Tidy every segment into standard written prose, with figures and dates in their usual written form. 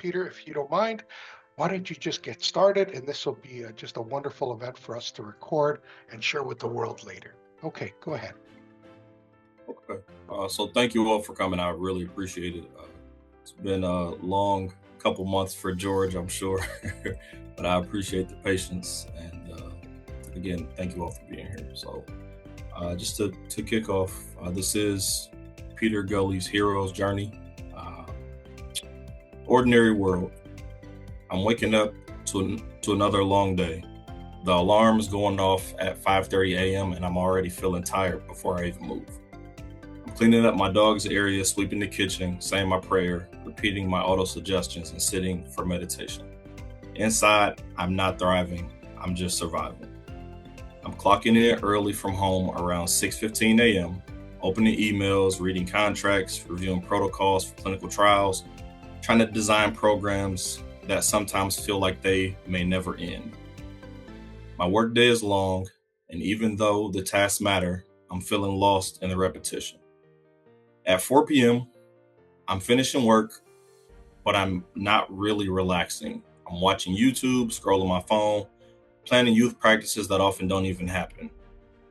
Peter, if you don't mind, why don't you just get started? And this will be just a wonderful event for us to record and share with the world later. Okay, go ahead. Okay. So thank you all for coming. I really appreciate it. It's been a long couple months for George, I'm sure, but I appreciate the patience. And again, thank you all for being here. So just to kick off, this is Peter Gulley's Hero's Journey. Ordinary world. I'm waking up to another long day. The alarm's going off at 5:30 a.m. and I'm already feeling tired before I even move. I'm cleaning up my dog's area, sweeping the kitchen, saying my prayer, repeating my auto-suggestions, and sitting for meditation. Inside, I'm not thriving, I'm just surviving. I'm clocking in early from home around 6:15 a.m., opening emails, reading contracts, reviewing protocols for clinical trials, trying to design programs that sometimes feel like they may never end. My workday is long, and even though the tasks matter, I'm feeling lost in the repetition. At 4 p.m., I'm finishing work, but I'm not really relaxing. I'm watching YouTube, scrolling my phone, planning youth practices that often don't even happen.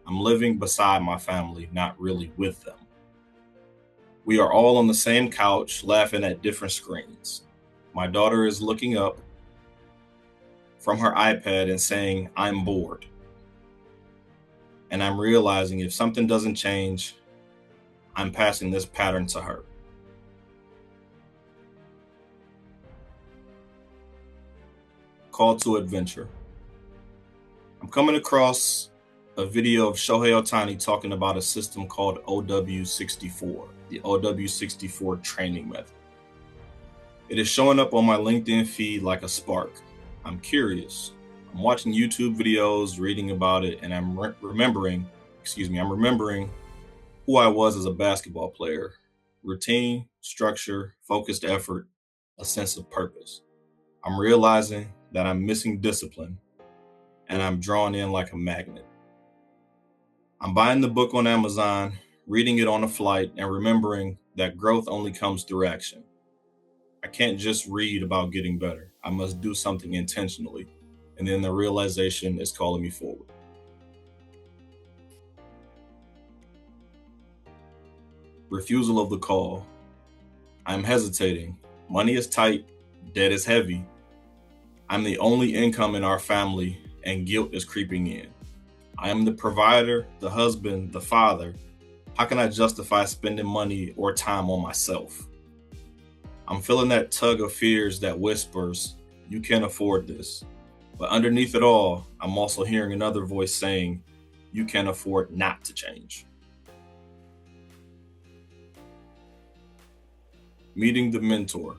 I'm living beside my family, not really with them. We are all on the same couch, laughing at different screens. My daughter is looking up from her iPad and saying, "I'm bored." And I'm realizing if something doesn't change, I'm passing this pattern to her. Call to adventure. I'm coming across a video of Shohei Ohtani talking about a system called OW64, the OW64 training method. It is showing up on my LinkedIn feed like a spark. I'm curious. I'm watching YouTube videos, reading about it, and I'm remembering who I was as a basketball player. Routine, structure, focused effort, a sense of purpose. I'm realizing that I'm missing discipline, and I'm drawn in like a magnet. I'm buying the book on Amazon, reading it on a flight, and remembering that growth only comes through action. I can't just read about getting better. I must do something intentionally, and then the realization is calling me forward. Refusal of the call. I'm hesitating. Money is tight, debt is heavy. I'm the only income in our family, and guilt is creeping in. I am the provider, the husband, the father. How can I justify spending money or time on myself? I'm feeling that tug of fears that whispers, "You can't afford this." But underneath it all, I'm also hearing another voice saying, "You can't afford not to change." Meeting the mentor.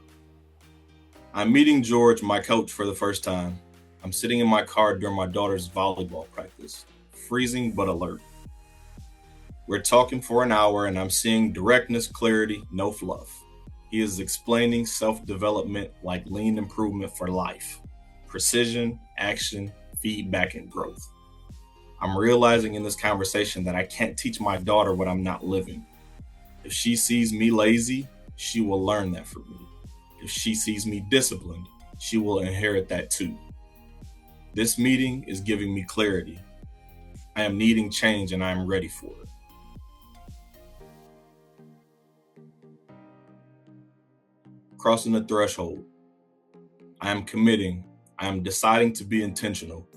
I'm meeting George, my coach, for the first time. I'm sitting in my car during my daughter's volleyball practice, freezing but alert. We're talking for an hour and I'm seeing directness, clarity, no fluff. He is explaining self-development like lean improvement for life. Precision, action, feedback, and growth. I'm realizing in this conversation that I can't teach my daughter what I'm not living. If she sees me lazy, she will learn that from me. If she sees me disciplined, she will inherit that too. This meeting is giving me clarity. I am needing change and I am ready for it. Crossing the threshold. I am committing. I am deciding to be intentional.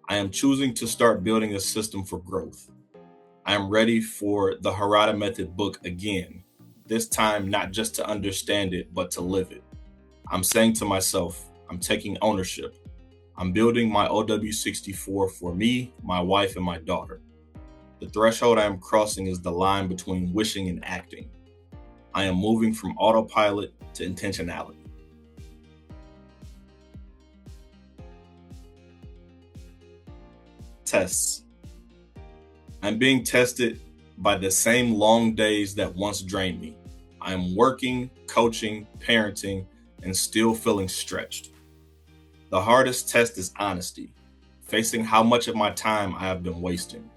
I am choosing to start building a system for growth. I am ready for the Harada Method book again, this time not just to understand it, but to live it. I'm saying to myself, I'm taking ownership. I'm building my OW64 for me, my wife, and my daughter. The threshold I am crossing is the line between wishing and acting. I am moving from autopilot to intentionality. Tests. I'm being tested by the same long days that once drained me. I am working, coaching, parenting, and still feeling stretched. The hardest test is honesty, facing how much of my time I have been wasting.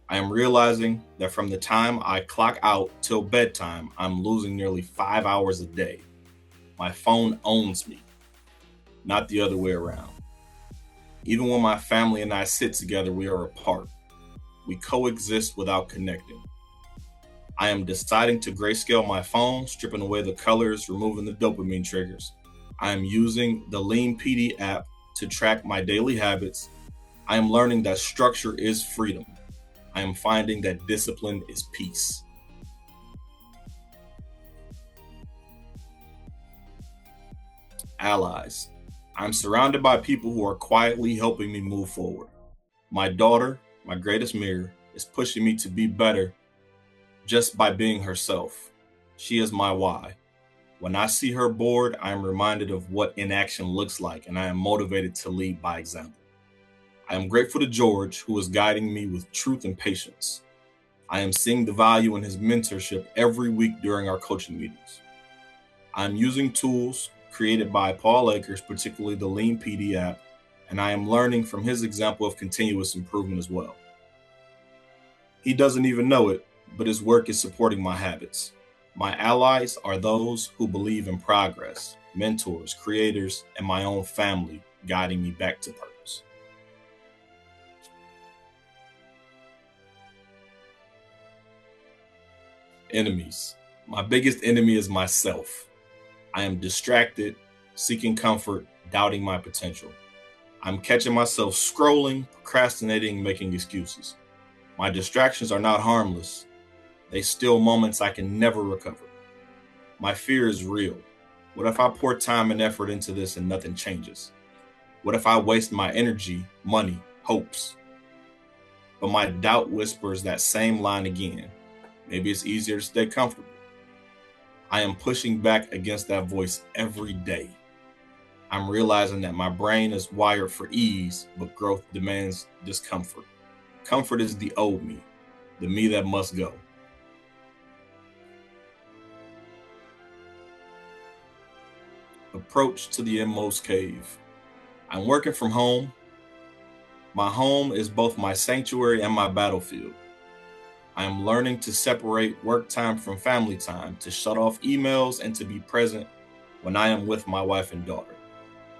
I am realizing that from the time I clock out till bedtime, I'm losing nearly 5 hours a day. My phone owns me, not the other way around. Even when my family and I sit together, we are apart. We coexist without connecting. I am deciding to grayscale my phone, stripping away the colors, removing the dopamine triggers. I am using the Lean PD app to track my daily habits. I am learning that structure is freedom. I am finding that discipline is peace. Allies. I'm surrounded by people who are quietly helping me move forward. My daughter, my greatest mirror, is pushing me to be better just by being herself. She is my why. When I see her bored, I am reminded of what inaction looks like, and I am motivated to lead by example. I am grateful to George, who is guiding me with truth and patience. I am seeing the value in his mentorship every week during our coaching meetings. I am using tools created by Paul Akers, particularly the Lean PD app, and I am learning from his example of continuous improvement as well. He doesn't even know it, but his work is supporting my habits. My allies are those who believe in progress, mentors, creators, and my own family guiding me back to purpose. Enemies. My biggest enemy is myself. I am distracted, seeking comfort, doubting my potential. I'm catching myself scrolling, procrastinating, making excuses. My distractions are not harmless. They steal moments I can never recover. My fear is real. What if I pour time and effort into this and nothing changes? What if I waste my energy, money, hopes? But my doubt whispers that same line again. Maybe it's easier to stay comfortable. I am pushing back against that voice every day. I'm realizing that my brain is wired for ease, but growth demands discomfort. Comfort is the old me, the me that must go. Approach to the inmost cave. I'm working from home. My home is both my sanctuary and my battlefield. I am learning to separate work time from family time, to shut off emails and to be present when I am with my wife and daughter.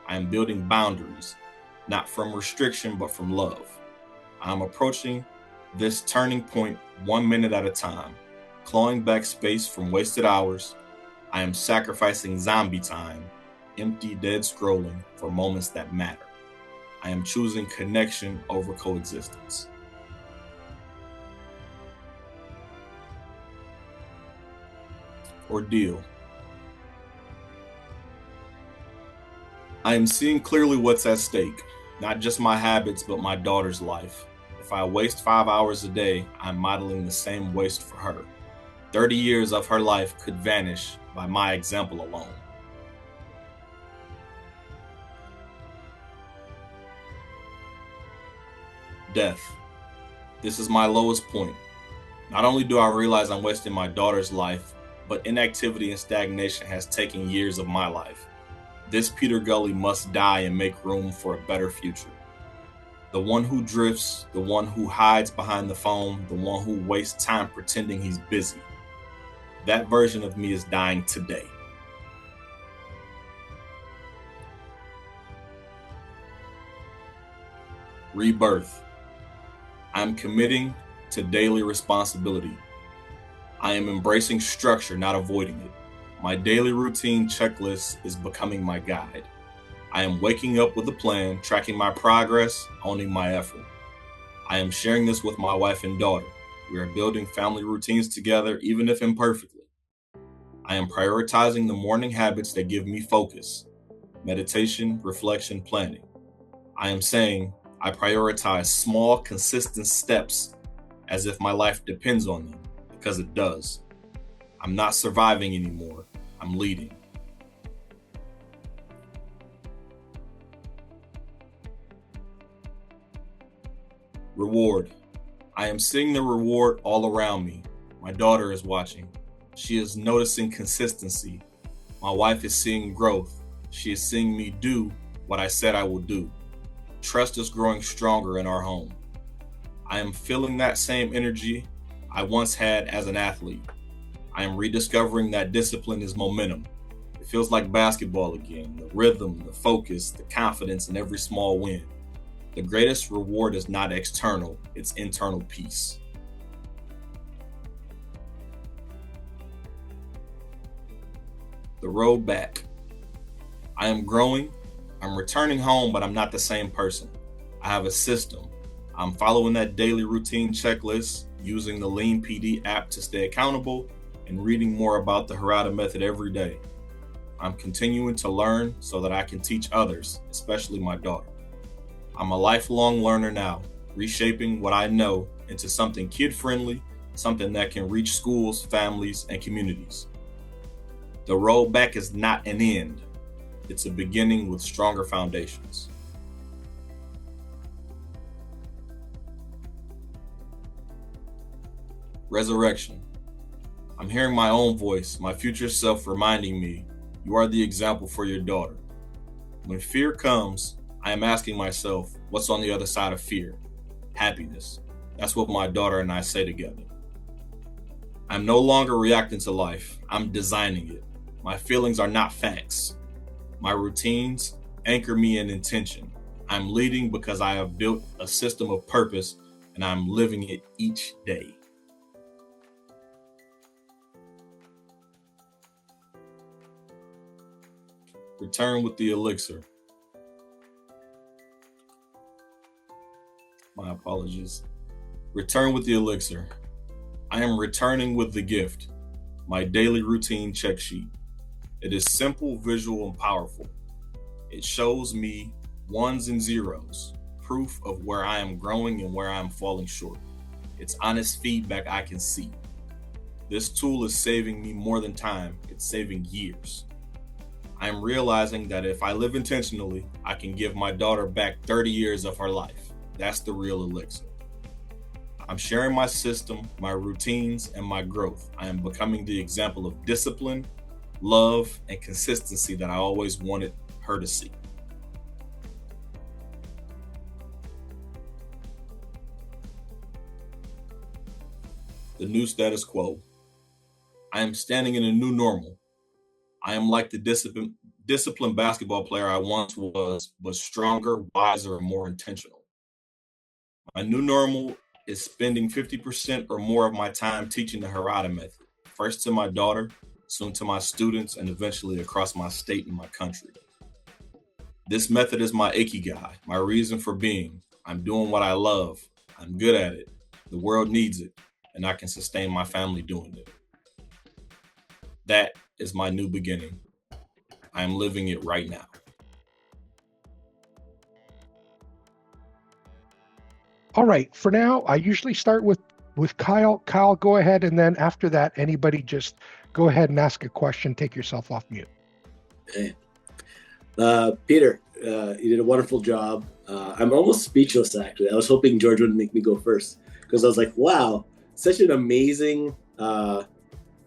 I am building boundaries, not from restriction, but from love. I am approaching this turning point 1 minute at a time, clawing back space from wasted hours. I am sacrificing zombie time, empty, dead scrolling for moments that matter. I am choosing connection over coexistence. Ordeal. I am seeing clearly what's at stake, not just my habits, but my daughter's life. If I waste 5 hours a day, I'm modeling the same waste for her. 30 years of her life could vanish by my example alone. Death. This is my lowest point. Not only do I realize I'm wasting my daughter's life, but inactivity and stagnation has taken years of my life. This Peter Gulley must die and make room for a better future. The one who drifts, the one who hides behind the phone, the one who wastes time pretending he's busy. That version of me is dying today. Rebirth. I'm committing to daily responsibility. I am embracing structure, not avoiding it. My daily routine checklist is becoming my guide. I am waking up with a plan, tracking my progress, owning my effort. I am sharing this with my wife and daughter. We are building family routines together, even if imperfectly. I am prioritizing the morning habits that give me focus: meditation, reflection, planning. I am saying I prioritize small, consistent steps as if my life depends on them, because it does. I'm not surviving anymore. I'm leading. Reward. I am seeing the reward all around me. My daughter is watching. She is noticing consistency. My wife is seeing growth. She is seeing me do what I said I would do. Trust is growing stronger in our home. I am feeling that same energy I once had as an athlete. I am rediscovering that discipline is momentum. If feels like basketball again. The rhythm, the focus, the confidence in every small win. The greatest reward is not external, it's internal peace. The road back. I am growing. I'm returning home, but I'm not the same person. I have a system. I'm following that daily routine checklist, using the Lean PD app to stay accountable, and reading more about the Harada Method every day. I'm continuing to learn so that I can teach others, especially my daughter. I'm a lifelong learner now, reshaping what I know into something kid-friendly, something that can reach schools, families, and communities. The road back is not an end. It's a beginning with stronger foundations. Resurrection. I'm hearing my own voice, my future self reminding me, you are the example for your daughter. When fear comes, I am asking myself, what's on the other side of fear? Happiness. That's what my daughter and I say together. I'm no longer reacting to life. I'm designing it. My feelings are not facts. My routines anchor me in intention. I'm leading because I have built a system of purpose and I'm living it each day. Return with the Elixir. My apologies. Return with the Elixir. I am returning with the gift, my daily routine check sheet. It is simple, visual, and powerful. It shows me ones and zeros, proof of where I am growing and where I am falling short. It's honest feedback I can see. This tool is saving me more than time, it's saving years. I am realizing that if I live intentionally, I can give my daughter back 30 years of her life. That's the real Elixir. I'm sharing my system, my routines, and my growth. I am becoming the example of discipline, love, and consistency that I always wanted her to see. The new status quo. I am standing in a new normal. I am like the disciplined basketball player I once was, but stronger, wiser, and more intentional. My new normal is spending 50% or more of my time teaching the Harada Method, first to my daughter, soon to my students, and eventually across my state and my country. This method is my ikigai, my reason for being. I'm doing what I love. I'm good at it. The world needs it, and I can sustain my family doing it. That is my new beginning. I am living it right now. All right, for now, I usually start with Kyle. Kyle, go ahead, and then after that, anybody just go ahead and ask a question. Take yourself off mute. Hey. Peter, you did a wonderful job. I'm almost speechless, actually. I was hoping George would make me go first because I was like, wow, such an amazing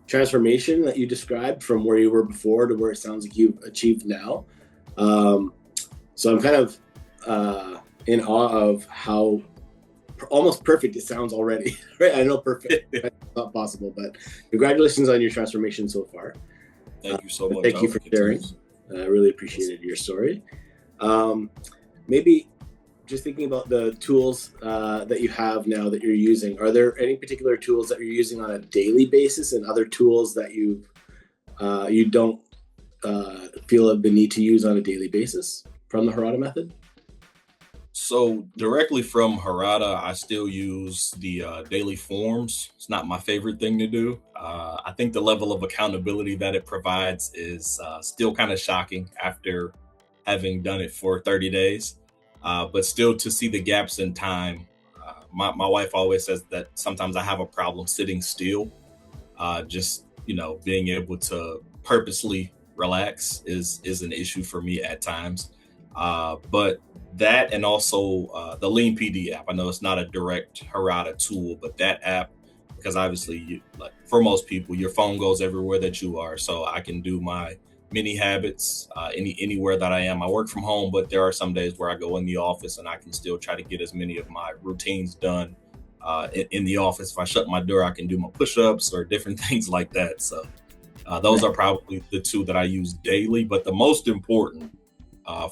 transformation that you described from where you were before to where it sounds like you've achieved now. So I'm kind of in awe of how almost perfect it sounds already. Right? I know perfect is not possible, but congratulations on your transformation so far. Thank you so much. Thank you for sharing. I really appreciated your story. Maybe just thinking about the tools that you have now that you're using, are there any particular tools that you're using on a daily basis and other tools that you don't feel the need to use on a daily basis from the Harada Method? So directly from Harada, I still use the daily forms. It's not my favorite thing to do. I think the level of accountability that it provides is still kind of shocking after having done it for 30 days. But still to see the gaps in time. My wife always says that sometimes I have a problem sitting still. Just, being able to purposely relax is an issue for me at times. But that and also the Lean PD app. I know it's not a direct Harada tool, but that app, because obviously, for most people, your phone goes everywhere that you are. So I can do my mini habits anywhere that I am. I work from home, but there are some days where I go in the office and I can still try to get as many of my routines done in the office. If I shut my door, I can do my push-ups or different things like that. So Those are probably the two that I use daily, but the most important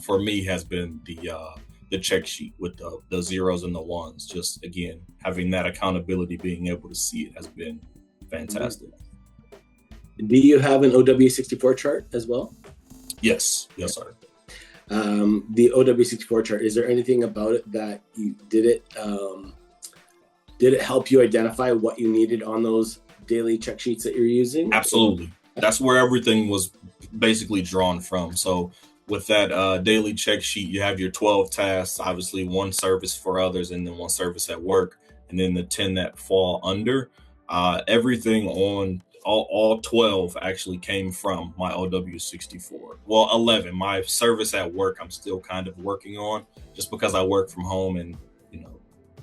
for me has been the check sheet with the zeros and the ones. Just again, having that accountability, being able to see it has been fantastic. Do you have an OW64 chart as well? Yes, sir. The OW64 chart, is there anything about it that you did it help you identify what you needed on those daily check sheets that you're using? Absolutely. That's where everything was basically drawn from. So with that daily check sheet, you have your 12 tasks, obviously one service for others, and then one service at work, and then the 10 that fall under. Everything on all 12 actually came from my OW64. Well, 11. My service at work, I'm still kind of working on, just because I work from home, and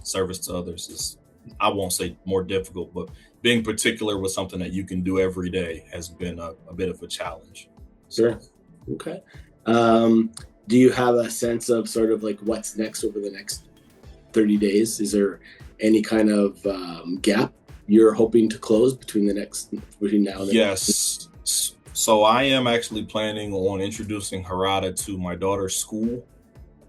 service to others is, I won't say more difficult, but being particular with something that you can do every day has been a bit of a challenge. Sure. Okay. Do you have a sense of sort of like what's next over the next 30 days? Is there any kind of gap you're hoping to close between now and then? Yes. So I am actually planning on introducing Harada to my daughter's school.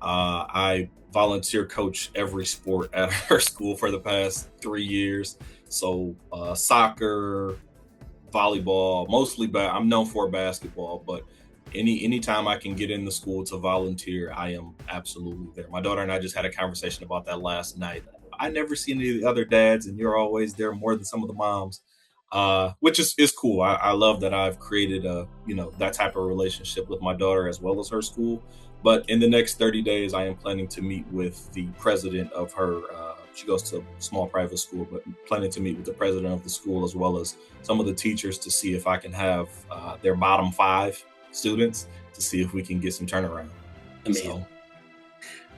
I volunteer coach every sport at her school for the past 3 years. So soccer, volleyball, mostly I'm known for basketball, but anytime I can get in the school to volunteer, I am absolutely there. My daughter and I just had a conversation about that last night. I never see any of the other dads, and you're always there more than some of the moms, which is cool. I love that I've created that type of relationship with my daughter as well as her school. But in the next 30 days, I am planning to meet with the president of her. She goes to a small private school, but planning to meet with the president of the school as well as some of the teachers to see if I can have their bottom 5 students to see if we can get some turnaround. Amazing. So,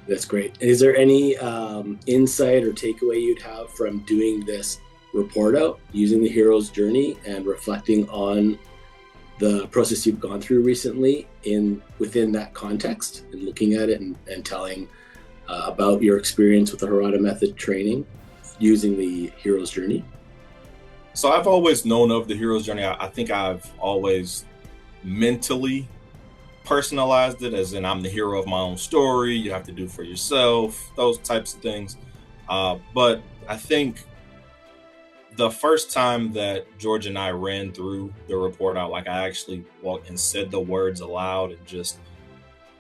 that's great. Is there any insight or takeaway you'd have from doing this report out, using the hero's journey and reflecting on the process you've gone through recently within that context, and looking at it and telling about your experience with the Harada Method training using the hero's journey? So I've always known of the hero's journey. I think I've always mentally personalized it, as in I'm the hero of my own story. You have to do for yourself, those types of things. But I think the first time that George and I ran through the report out, like I actually walked and said the words aloud and just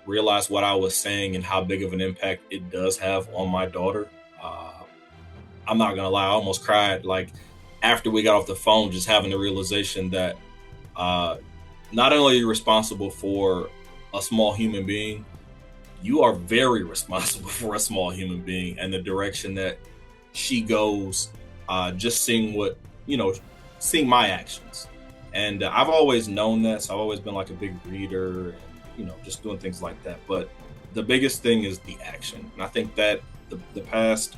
realized what I was saying and how big of an impact it does have on my daughter. I'm not gonna lie, I almost cried. Like after we got off the phone, just having the realization that not only are you responsible for a small human being, you are very responsible for a small human being and the direction that she goes. Just seeing seeing my actions. And I've always known that. So I've always been like a big reader and, just doing things like that. But the biggest thing is the action. And I think that the past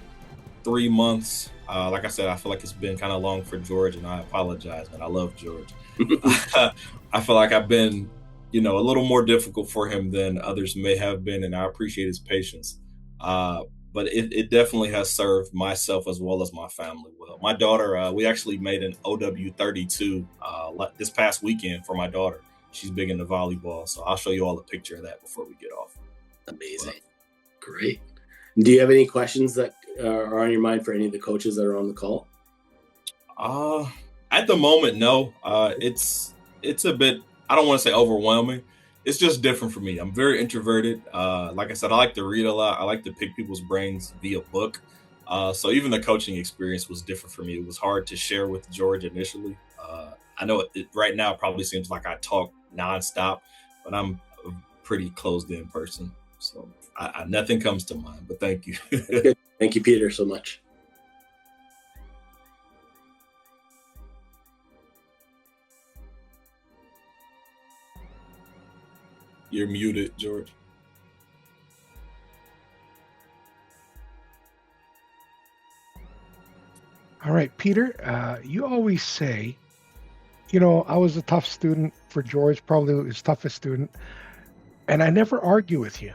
3 months, like I said, I feel like it's been kind of long for George, and I apologize, man. I love George. I feel like I've been, a little more difficult for him than others may have been, and I appreciate his patience. But it definitely has served myself as well as my family well. My daughter, we actually made an OW32 this past weekend for my daughter. She's big into volleyball, so I'll show you all a picture of that before we get off. Amazing. Great. Do you have any questions that are on your mind for any of the coaches that are on the call? At the moment, no. It's a bit, I don't want to say overwhelming. It's just different for me. I'm very introverted. Like I said, I like to read a lot. I like to pick people's brains via book. So even the coaching experience was different for me. It was hard to share with George initially. I know right now it probably seems like I talk nonstop, but I'm a pretty closed in person. So nothing comes to mind, but thank you. Thank you, Peter, so much. You're muted, George. All right, Peter, you always say, I was a tough student for George, probably his toughest student, and I never argue with you.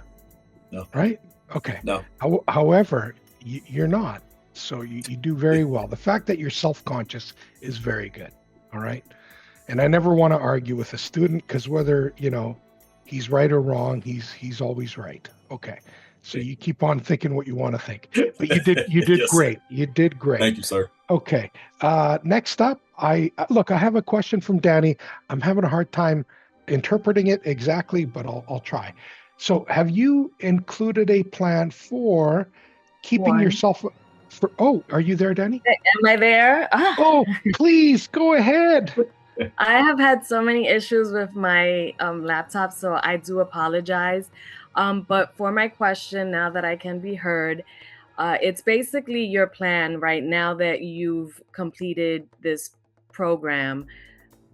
No. Right? Okay. No. However, you're not. So you do very well. The fact that you're self-conscious is very good. All right. And I never want to argue with a student because whether, he's right or wrong, he's always right. Okay. So you keep on thinking what you want to think. But you did Yes, great. sir. You did great. Thank you, sir. Okay. Next up, I have a question from Danny. I'm having a hard time interpreting it exactly, but I'll try. So have you included a plan for keeping yourself are you there, Danny? Am I there? Oh, please go ahead. I have had so many issues with my laptop, so I do apologize. But for my question, now that I can be heard, it's basically your plan right now that you've completed this program.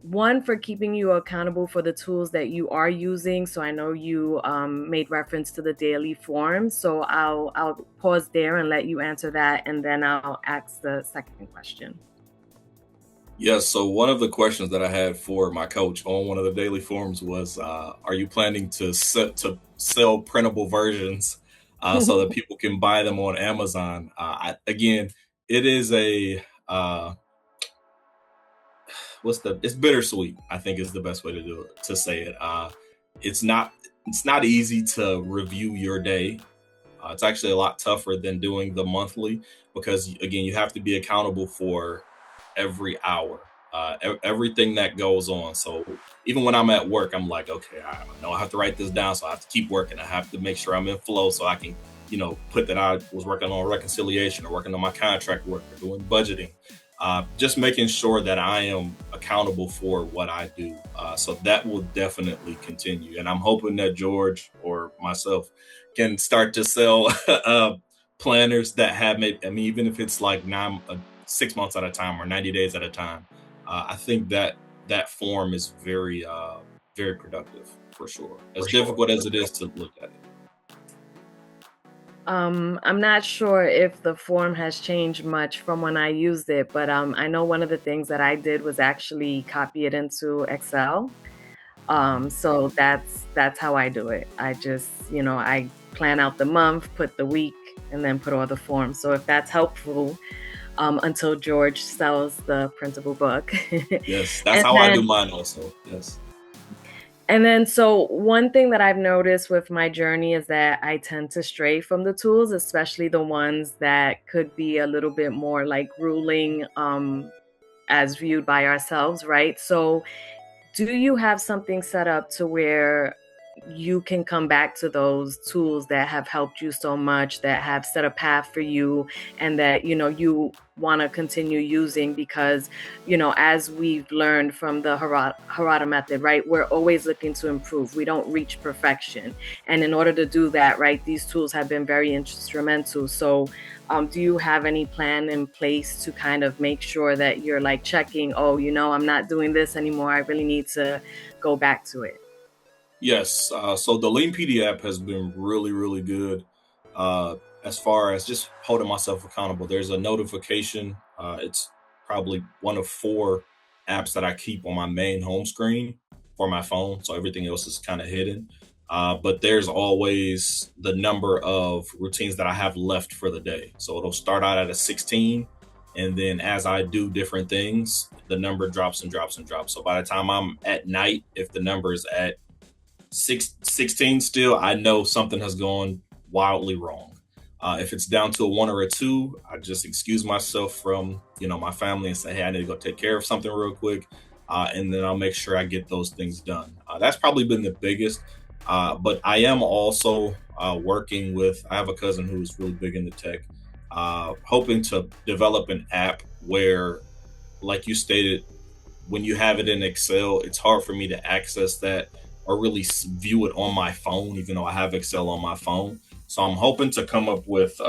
One, for keeping you accountable for the tools that you are using. So I know you made reference to the daily forms. So I'll pause there and let you answer that, and then I'll ask the second question. Yes. So one of the questions that I had for my coach on one of the daily forms was, are you planning to sell printable versions so that people can buy them on Amazon? Again, it is it's bittersweet, I think is the best way to say it. It's not easy to review your day. It's actually a lot tougher than doing the monthly because, again, you have to be accountable for every hour, everything that goes on. So even when I'm at work, I'm like, okay, I know I have to write this down, so I have to keep working. I have to make sure I'm in flow so I can, put that I was working on reconciliation or working on my contract work or doing budgeting. Just making sure that I am accountable for what I do. So that will definitely continue. And I'm hoping that George or myself can start to sell planners that have even if it's like 6 months at a time or 90 days at a time. I think that form is very, very productive for sure. As difficult as it is to look at it. I'm not sure if the form has changed much from when I used it, but I know one of the things that I did was actually copy it into Excel. So that's how I do it. I just, I plan out the month, put the week, and then put all the forms. So if that's helpful, until George sells the printable book. Yes, that's how I do mine also. Yes. And then, so one thing that I've noticed with my journey is that I tend to stray from the tools, especially the ones that could be a little bit more like grueling as viewed by ourselves, right? So do you have something set up to where you can come back to those tools that have helped you so much, that have set a path for you, and that, you want to continue using? Because, as we've learned from the Harada Method, right, we're always looking to improve. We don't reach perfection. And in order to do that, right, these tools have been very instrumental. So do you have any plan in place to kind of make sure that you're like checking, I'm not doing this anymore, I really need to go back to it? Yes. So the Lean PD app has been really, really good as far as just holding myself accountable. There's a notification. It's probably one of 4 apps that I keep on my main home screen for my phone. So everything else is kind of hidden. But there's always the number of routines that I have left for the day. So it'll start out at a 16. And then as I do different things, the number drops and drops and drops. So by the time I'm at night, if the number is at 16 still, I know something has gone wildly wrong. If it's down to a 1 or a 2, I just excuse myself from, my family and say, hey, I need to go take care of something real quick. And then I'll make sure I get those things done. That's probably been the biggest. But I am also working with, I have a cousin who's really big into tech, hoping to develop an app where, like you stated, when you have it in Excel, it's hard for me to access that or really view it on my phone, even though I have Excel on my phone. So I'm hoping to come up with,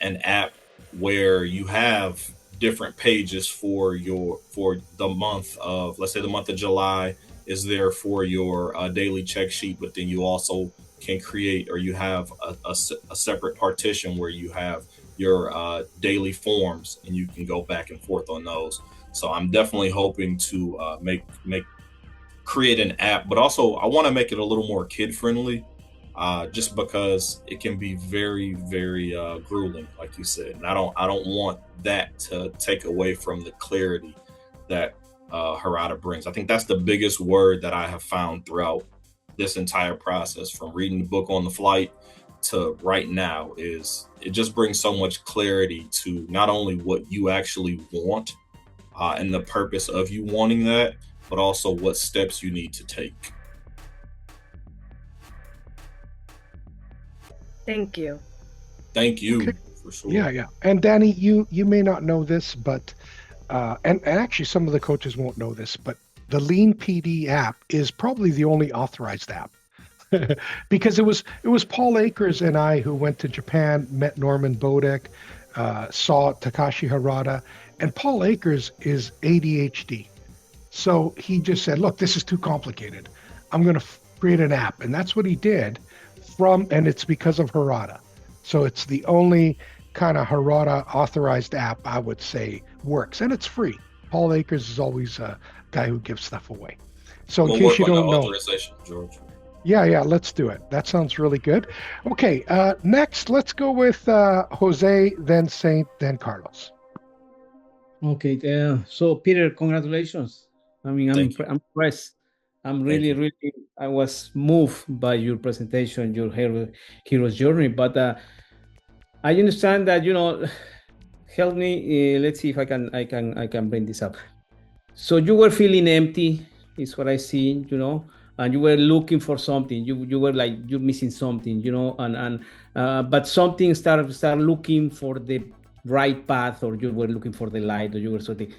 an app where you have different pages for the month of, let's say the month of July is there for your daily check sheet, but then you also can create, or you have a separate partition where you have your daily forms and you can go back and forth on those. So I'm definitely hoping to create an app, but also I want to make it a little more kid friendly. just because it can be very, very grueling, like you said. And I don't want that to take away from the clarity that Harada brings. I think that's the biggest word that I have found throughout this entire process, from reading the book on the flight to right now, is it just brings so much clarity to not only what you actually want and the purpose of you wanting that, but also what steps you need to take. Thank you. Thank you. Okay. For sure. Yeah. And Danny, you may not know this, but and actually some of the coaches won't know this, but the Lean PD app is probably the only authorized app. Because it was Paul Akers and I who went to Japan, met Norman Bodek, saw Takashi Harada, and Paul Akers is ADHD. So he just said, look, this is too complicated. I'm going to create an app. And that's what he did and it's because of Harada. So it's the only kind of Harada authorized app I would say works, and it's free. Paul Akers is always a guy who gives stuff away. So in case you don't know, authorization, George. Yeah, let's do it. That sounds really good. Okay, next, let's go with Jose, then Saint, then Carlos. Okay, so Peter, congratulations. I mean, I'm impressed. I'm really, I was moved by your presentation, your hero's journey. But I understand that, help me. Let's see if I can bring this up. So you were feeling empty, is what I see, and you were looking for something. You were like, you're missing something, but something start looking for the right path, or you were looking for the light, or you were something.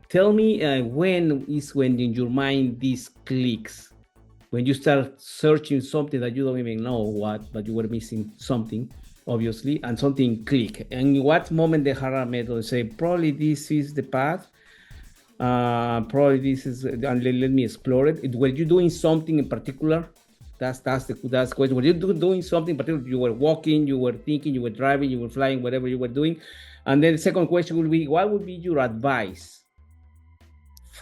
Tell me when in your mind this clicks, when you start searching something that you don't even know what, but you were missing something, obviously, and something click. And in what moment the Harada method say, probably this is the path, probably this is, and let me explore it. Were you doing something in particular? That's the question. Were you doing something in particular? You were walking, you were thinking, you were driving, you were flying, whatever you were doing. And then the second question will be, what would be your advice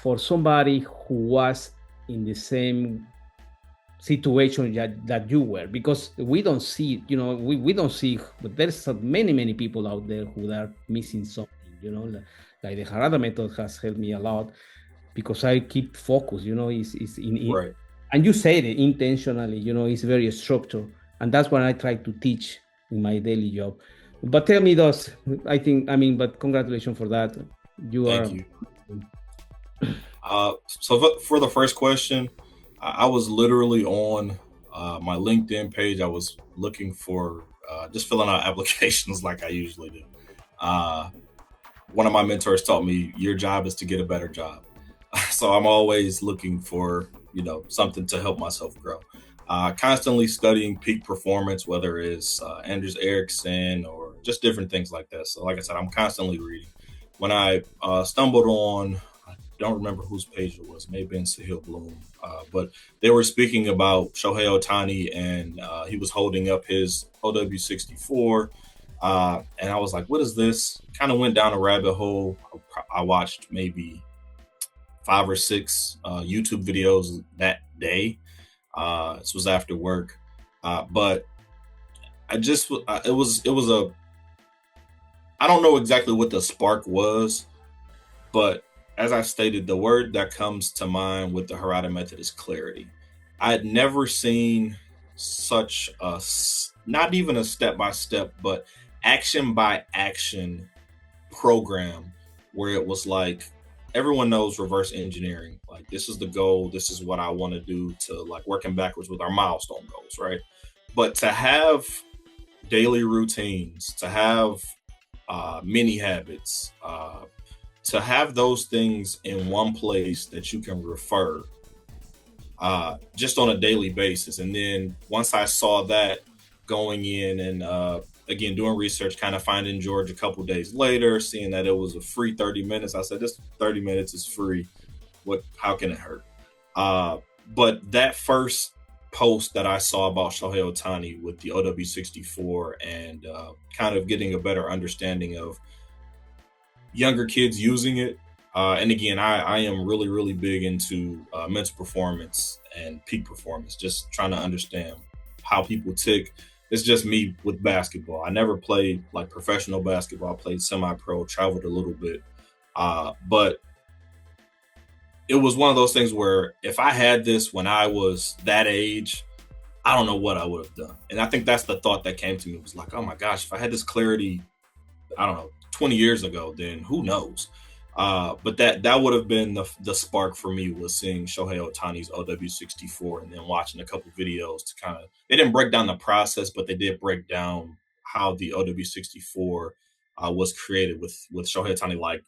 for somebody who was in the same situation that you were? Because we don't see, we don't see, but there's many people out there who are missing something, like the Harada method has helped me a lot, because I keep focused, it's in right. And you say it intentionally, it's very structured, and that's what I try to teach in my daily job. But tell me those, but congratulations for that. Thank you. So for the first question, I was literally on my LinkedIn page. I was looking for just filling out applications like I usually do. One of my mentors taught me, your job is to get a better job. So I'm always looking for, something to help myself grow. Constantly studying peak performance, whether it's Anders Ericsson or just different things like that. So like I said, I'm constantly reading. When I stumbled on, I don't remember whose page it was, maybe in Sahil Bloom, but they were speaking about Shohei Ohtani, and he was holding up his OW64. And I was like, what is this? Kind of went down a rabbit hole. I watched maybe 5 or 6 YouTube videos that day. This was after work. But I just, it was I don't know exactly what the spark was, but as I stated, the word that comes to mind with the Harada method is clarity. I had never seen such not even a step-by-step, but action-by-action program where it was like, everyone knows reverse engineering. Like, this is the goal. This is what I want to do, to like working backwards with our milestone goals, right? But to have daily routines, to have mini habits, to have those things in one place that you can refer just on a daily basis. And then once I saw that, going in and again, doing research, kind of finding George a couple days later, seeing that it was a free 30 minutes. I said, this 30 minutes is free. How can it hurt? But that first post that I saw about Shohei Ohtani with the OW64 and kind of getting a better understanding of younger kids using it. And again, I am really, really big into mental performance and peak performance, just trying to understand how people tick. It's just me with basketball. I never played like professional basketball. I played semi-pro, traveled a little bit. But it was one of those things where if I had this when I was that age, I don't know what I would have done. And I think that's the thought that came to me. It was like, oh my gosh, if I had this clarity, I don't know, 20 years ago, then who knows? But that would have been the spark for me, was seeing Shohei Ohtani's OW64 and then watching a couple videos to kind of, they didn't break down the process, but they did break down how the OW64 was created with Shohei Ohtani, like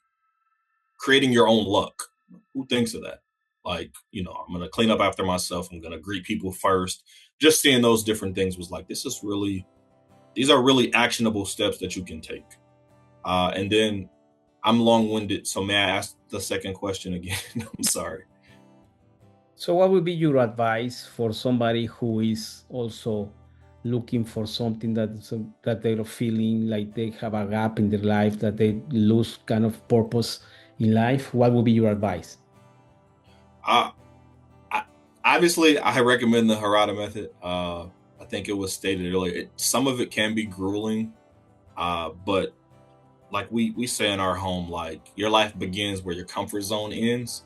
creating your own luck. Who thinks of that? Like, I'm going to clean up after myself. I'm going to greet people first. Just seeing those different things was like, these are really actionable steps that you can take. And then I'm long-winded, so may I ask the second question again? I'm sorry. So what would be your advice for somebody who is also looking for something that they're feeling like they have a gap in their life, that they lose kind of purpose in life? What would be your advice? Obviously, I recommend the Harada Method. I think it was stated earlier. Some of it can be grueling, but like we say in our home, like your life begins where your comfort zone ends.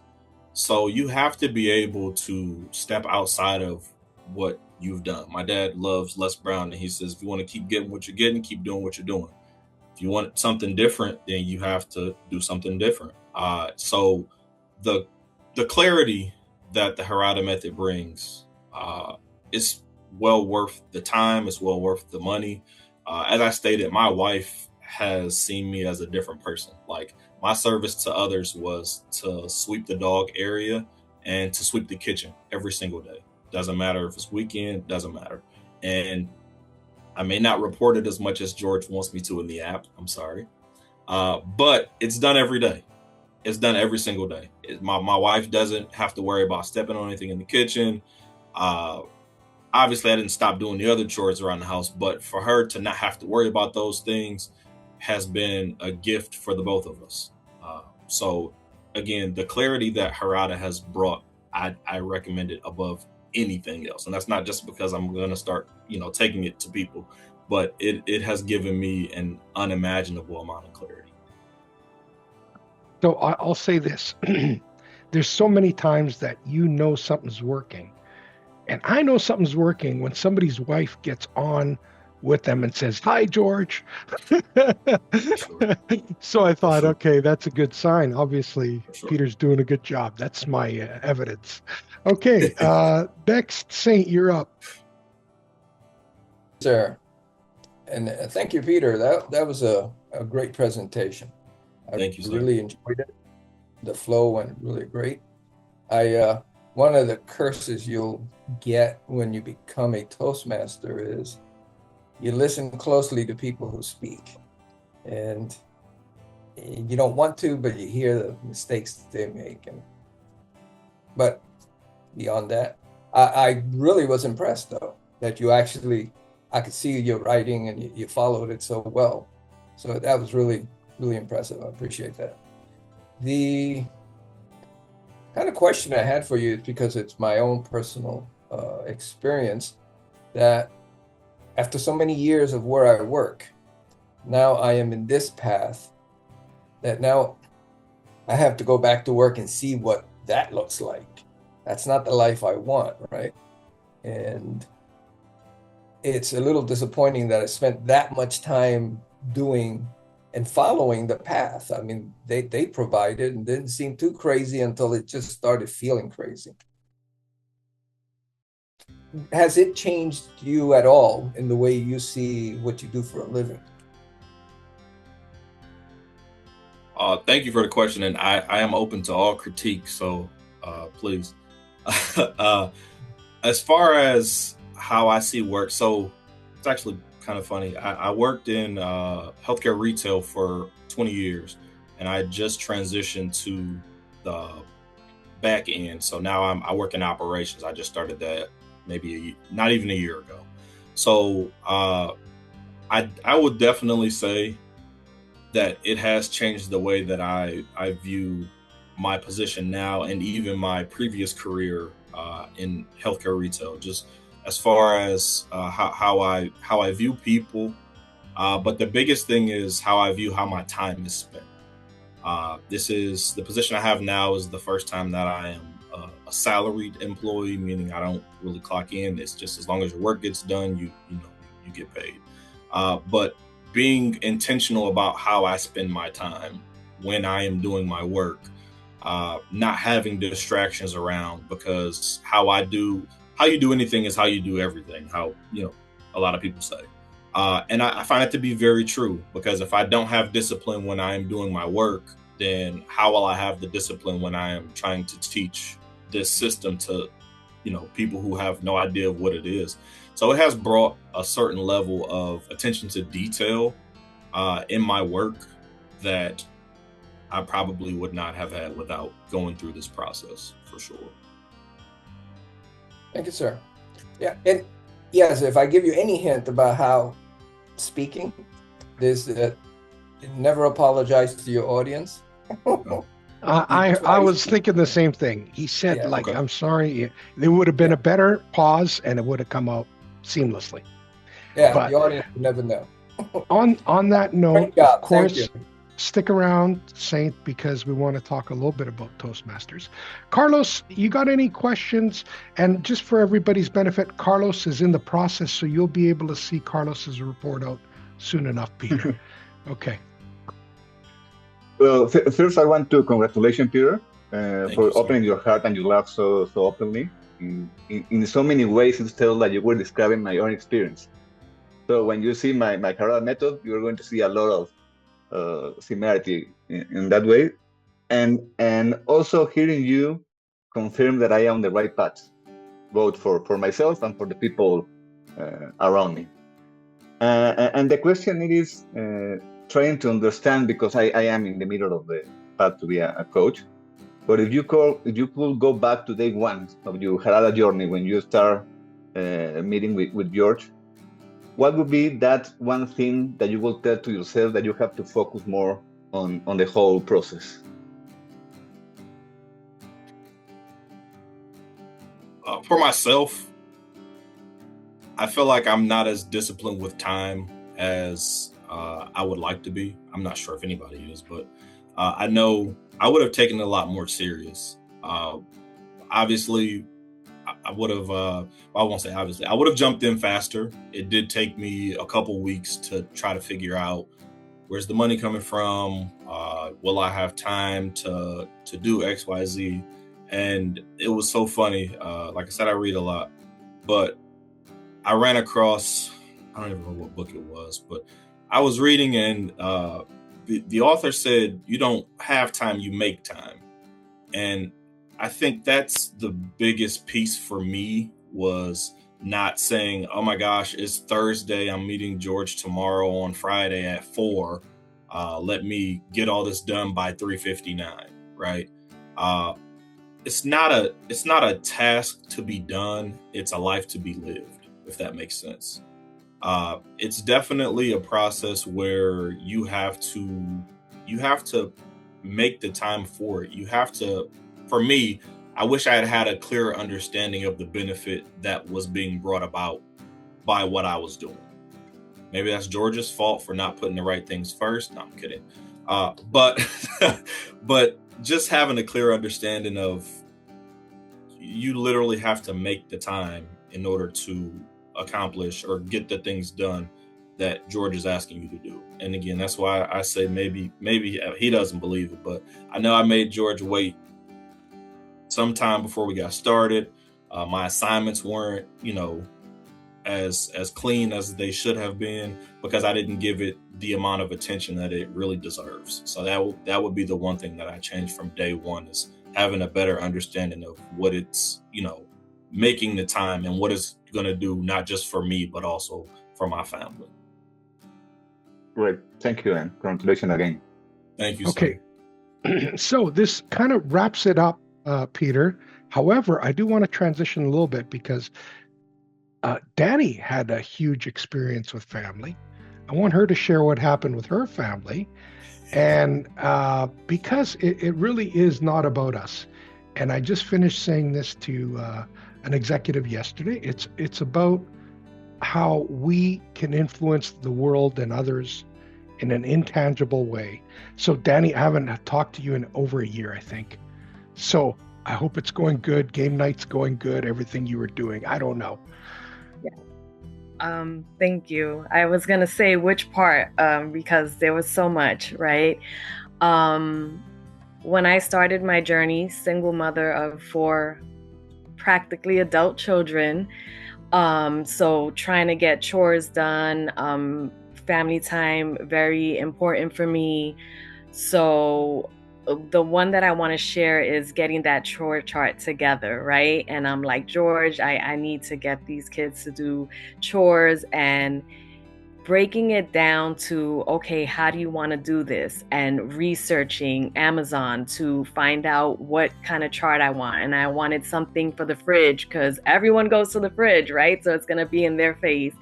So you have to be able to step outside of what you've done. My dad loves Les Brown, and he says, if you want to keep getting what you're getting, keep doing what you're doing. If you want something different, then you have to do something different. So the clarity that the Harada Method brings is well worth the time. It's well worth the money. As I stated, my wife has seen me as a different person. Like, my service to others was to sweep the dog area and to sweep the kitchen every single day. Doesn't matter if it's weekend, doesn't matter. And I may not report it as much as George wants me to in the app. I'm sorry. But it's done every day. It's done every single day. My wife doesn't have to worry about stepping on anything in the kitchen. Obviously, I didn't stop doing the other chores around the house, but for her to not have to worry about those things has been a gift for the both of us. So again, the clarity that Harada has brought, I recommend it above anything else. And that's not just because I'm going to start, taking it to people, but it has given me an unimaginable amount of clarity. So I'll say this. There's so many times that something's working. And I know something's working when somebody's wife gets on with them and says, "Hi, George." Sure. So I thought, sure. Okay, that's a good sign. Obviously, sure. Peter's doing a good job. That's my evidence. Okay, next, Saint, you're up. Sir, and thank you, Peter. That was a great presentation. Thank you, sir. Really enjoyed it. The flow went really great. One of the curses you'll get when you become a Toastmaster is you listen closely to people who speak, and you don't want to, but you hear the mistakes they make. But beyond that, I really was impressed, though, that you actually, I could see your writing and you followed it so well. So that was really, really impressive. I appreciate that. The kind of question I had for you is because it's my own personal experience that after so many years of where I work, now I am in this path that now I have to go back to work and see what that looks like. That's not the life I want, right? And it's a little disappointing that I spent that much time doing and following the path. I mean, they provided and didn't seem too crazy until it just started feeling crazy. Has it changed you at all in the way you see what you do for a living? Thank you for the question, and I am open to all critique, so please. As far as how I see work, so it's actually kind of funny. I worked in healthcare retail for 20 years, and I just transitioned to the back end. So now I work in operations. I just started that maybe not even a year ago. So I would definitely say that it has changed the way that I view my position now and even my previous career in healthcare retail. Just as far as how I view people. But the biggest thing is how I view how my time is spent. This is the position I have now is the first time that I am a salaried employee, meaning I don't really clock in. It's just as long as your work gets done, you get paid. But being intentional about how I spend my time when I am doing my work, not having distractions around, because how you do anything is how you do everything. How a lot of people say. And I find it to be very true, because if I don't have discipline when I am doing my work, then how will I have the discipline when I am trying to teach this system to, people who have no idea of what it is? So it has brought a certain level of attention to detail in my work that I probably would not have had without going through this process, for sure. Thank you, sir. Yeah, and yes, if I give you any hint about how speaking, this never apologize to your audience. I was thinking the same thing. He said, Okay. I'm sorry. There would have been a better pause, and it would have come out seamlessly. Yeah, But- the audience will never know. On that note, Great job. of course, Thank you. stick around, Saint, because we want to talk a little bit about Toastmasters. Carlos, you got any questions? And just for everybody's benefit, Carlos is in the process, so you'll be able to see Carlos's report out soon enough, Peter. Okay. Well, first I want to congratulate Peter Thank for you, sir. opening your heart and your love so openly. In so many ways, it's still like you were describing my own experience. So when you see my Harada method, you're going to see a lot of similarity in that way, and also hearing you confirm that I am on the right path, both for myself and for the people around me. And the question is trying to understand, because I am in the middle of the path to be a coach. But if you could go back to day one of your Harada journey, when you start meeting with George, what would be that one thing that you will tell to yourself that you have to focus more on the whole process? For myself, I feel like I'm not as disciplined with time as I would like to be. I'm not sure if anybody is, but I know I would have taken it a lot more serious. Obviously, I would have, I won't say obviously, I would have jumped in faster. It did take me a couple weeks to try to figure out where's the money coming from? Will I have time to do X, Y, Z? And it was so funny. Like I said, I read a lot, but I ran across, I don't even know what book it was, but I was reading, and the author said, you don't have time, you make time. And I think that's the biggest piece for me, was not saying, oh my gosh, it's Thursday, I'm meeting George tomorrow on Friday at 4. Let me get all this done by 3:59, right? It's not a task to be done, it's a life to be lived, if that makes sense. It's definitely a process where you have to make the time for it. You have to, for me, I wish I had a clearer understanding of the benefit that was being brought about by what I was doing. Maybe that's George's fault for not putting the right things first. No, I'm kidding. But just having a clear understanding of, you literally have to make the time in order to accomplish or get the things done that George is asking you to do. And again, that's why I say maybe he doesn't believe it, but I know I made George wait some time before we got started. My assignments weren't, as clean as they should have been, because I didn't give it the amount of attention that it really deserves. So that would be the one thing that I changed from day one, is having a better understanding of what it's, making the time and what it's going to do, not just for me, but also for my family. Great. Thank you, and congratulations again. Thank you. Okay. So this kind of wraps it up, Peter. However, I do want to transition a little bit, because Danny had a huge experience with family. I want her to share what happened with her family. And because it really is not about us. And I just finished saying this to an executive yesterday. It's about how we can influence the world and others in an intangible way. So Danny, I haven't talked to you in over a year, I think. So I hope it's going good. Game night's going good. Everything you were doing. I don't know. Yeah. Thank you. I was going to say which part, because there was so much, right? When I started my journey, single mother of 4 practically adult children, so trying to get chores done, family time, very important for me. So the one that I want to share is getting that chore chart together, right? And I'm like, George, I need to get these kids to do chores, and breaking it down to, okay, how do you want to do this? And researching Amazon to find out what kind of chart I want. And I wanted something for the fridge because everyone goes to the fridge, right? So it's going to be in their face.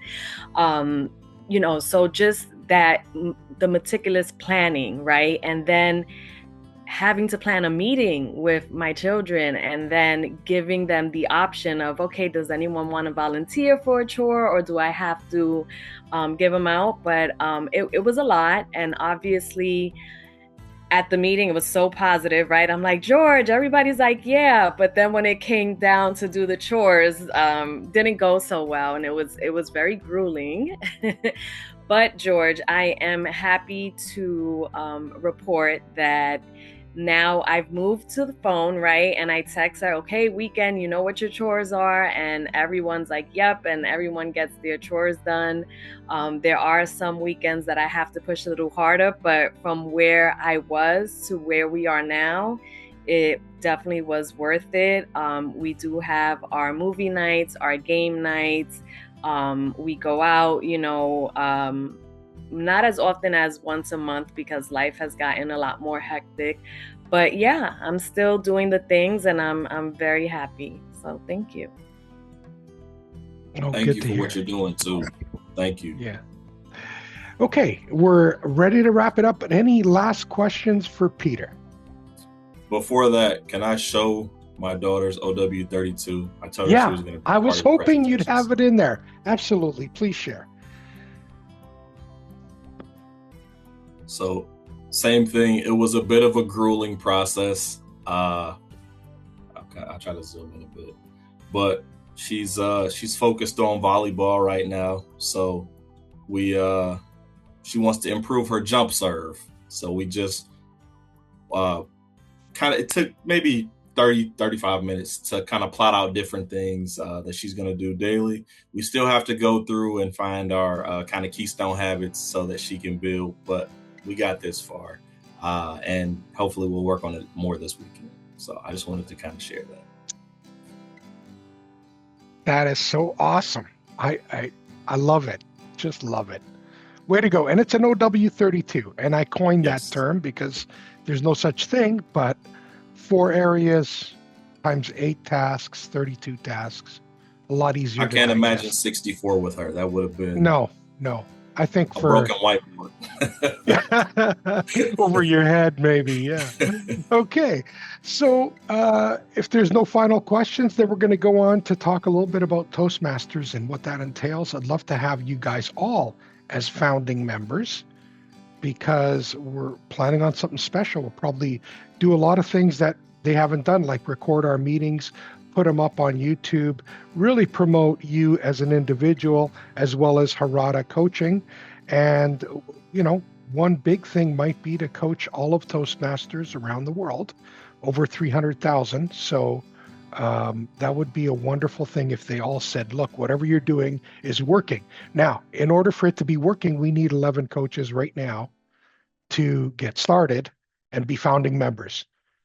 So just that, the meticulous planning, right? And then having to plan a meeting with my children and then giving them the option of, okay, does anyone want to volunteer for a chore, or do I have to give them out? But it was a lot. And obviously at the meeting, it was so positive, right? I'm like, George, everybody's like, yeah. But then when it came down to do the chores, didn't go so well. And it was very grueling. But George, I am happy to report that now I've moved to the phone, right? And I text her, okay, weekend, you know what your chores are? And everyone's like, yep. And everyone gets their chores done. There are some weekends that I have to push a little harder, but from where I was to where we are now, it definitely was worth it. We do have our movie nights, our game nights. We go out, not as often as once a month because life has gotten a lot more hectic. But yeah, I'm still doing the things, and I'm very happy. So thank you. Thank you for what you're doing too. Thank you. Yeah. Okay, we're ready to wrap it up. But any last questions for Peter? Before that, can I show my daughter's OW32? I told her she was going to. I was hoping you'd have it in there. Absolutely. Please share. So, same thing. It was a bit of a grueling process. Okay, I'll try to zoom in a bit. But she's focused on volleyball right now. So she wants to improve her jump serve. So we just it took maybe 35 minutes to kind of plot out different things that she's going to do daily. We still have to go through and find our kind of keystone habits so that she can build, but we got this far, and hopefully we'll work on it more this weekend. So I just wanted to kind of share that. That is so awesome. I love it. Just love it. Way to go. And it's an OW32. And I coined that term because there's no such thing, but 4 areas times 8 tasks, 32 tasks. A lot easier. I can't imagine 64 with her. That would have been no. I think a for broken whiteboard over your head, maybe. Yeah. Okay. So if there's no final questions, then we're going to go on to talk a little bit about Toastmasters and what that entails. I'd love to have you guys all as founding members because we're planning on something special. We'll probably do a lot of things that they haven't done, like record our meetings, put them up on YouTube, really promote you as an individual, as well as Harada coaching. And, one big thing might be to coach all of Toastmasters around the world, over 300,000. So that would be a wonderful thing if they all said, look, whatever you're doing is working. Now, in order for it to be working, we need 11 coaches right now to get started and be founding members.